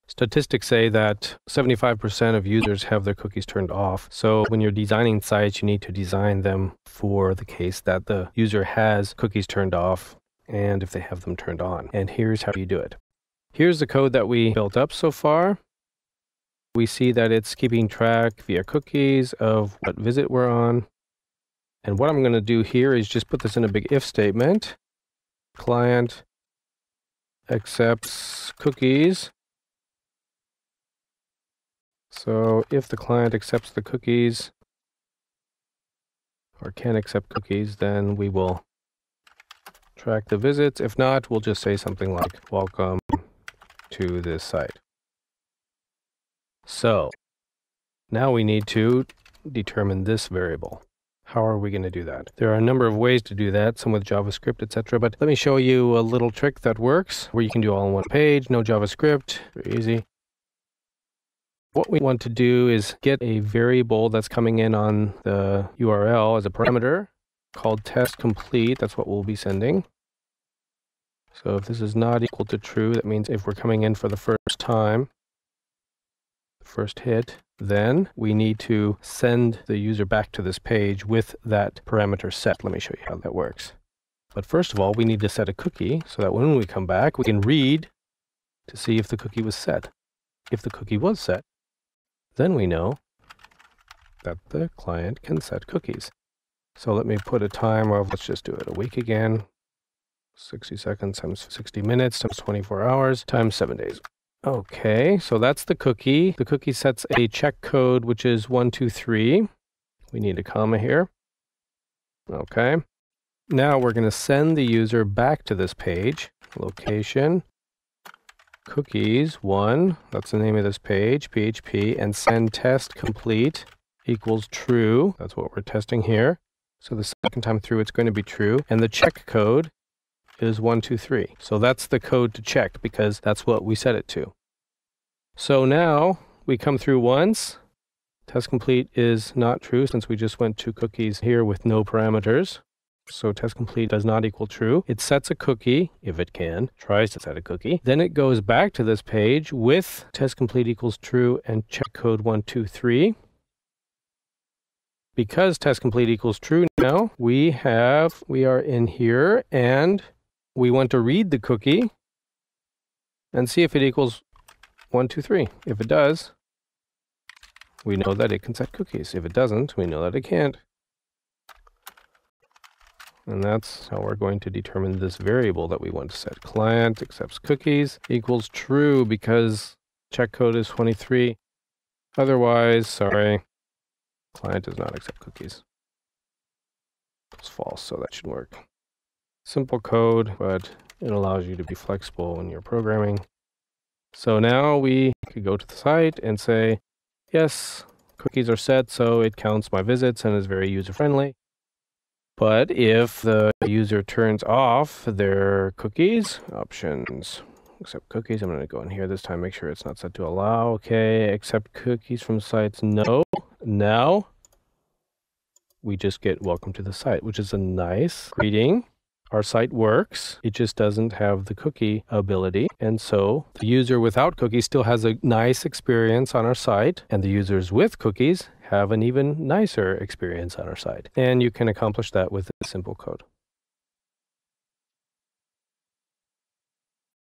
Statistics say that 75% of users have their cookies turned off. So when you're designing sites, you need to design them for the case that the user has cookies turned off and if they have them turned on. And here's how you do it. Here's the code that we built up so far. We see that it's keeping track via cookies of what visit we're on. And what I'm going to do here is just put this in a big if statement. Client accepts cookies. So if the client accepts the cookies or can accept cookies, then we will track the visits. If not, we'll just say something like, welcome to this site. So now we need to determine this variable. How are we going to do that? There are a number of ways to do that, some with JavaScript, etc. But let me show you a little trick that works where you can do all on one page, no JavaScript, very easy. What we want to do is get a variable that's coming in on the URL as a parameter called test complete. That's what we'll be sending. So if this is not equal to true, that means if we're coming in for the first time, first hit, then we need to send the user back to this page with that parameter set. Let me show you how that works. But first of all, we need to set a cookie so that when we come back, we can read to see if the cookie was set. If the cookie was set, then we know that the client can set cookies. So let me put a time of, let's just do it a week again. 60 seconds times 60 minutes times 24 hours times 7 days. Okay, so that's the cookie. The cookie sets a check code, which is 123. We need a comma here. Okay. Now we're going to send the user back to this page. Location. Cookies 1, that's the name of this page, PHP, and send test complete equals true. That's what we're testing here. So the second time through, it's going to be true. And the check code is 123. So that's the code to check because that's what we set it to. So now we come through once. Test complete is not true since we just went to cookies here with no parameters. So test complete does not equal true. It sets a cookie, if it can, tries to set a cookie. Then it goes back to this page with test complete equals true and check code 123. Because test complete equals true now, we are in here and we want to read the cookie and see if it equals 123. If it does, we know that it can set cookies. If it doesn't, we know that it can't. And that's how we're going to determine this variable that we want to set. Client accepts cookies equals true because check code is 23. Otherwise, sorry, client does not accept cookies. It's false, so that should work. Simple code, but it allows you to be flexible when you're programming. So now we could go to the site and say, yes, cookies are set, so it counts my visits and is very user-friendly. But if the user turns off their cookies, options, accept cookies, I'm going to go in here this time, make sure it's not set to allow. Okay, accept cookies from sites, no. Now, we just get welcome to the site, which is a nice greeting. Our site works, it just doesn't have the cookie ability. And so the user without cookies still has a nice experience on our site, and the users with cookies have an even nicer experience on our site. And you can accomplish that with a simple code.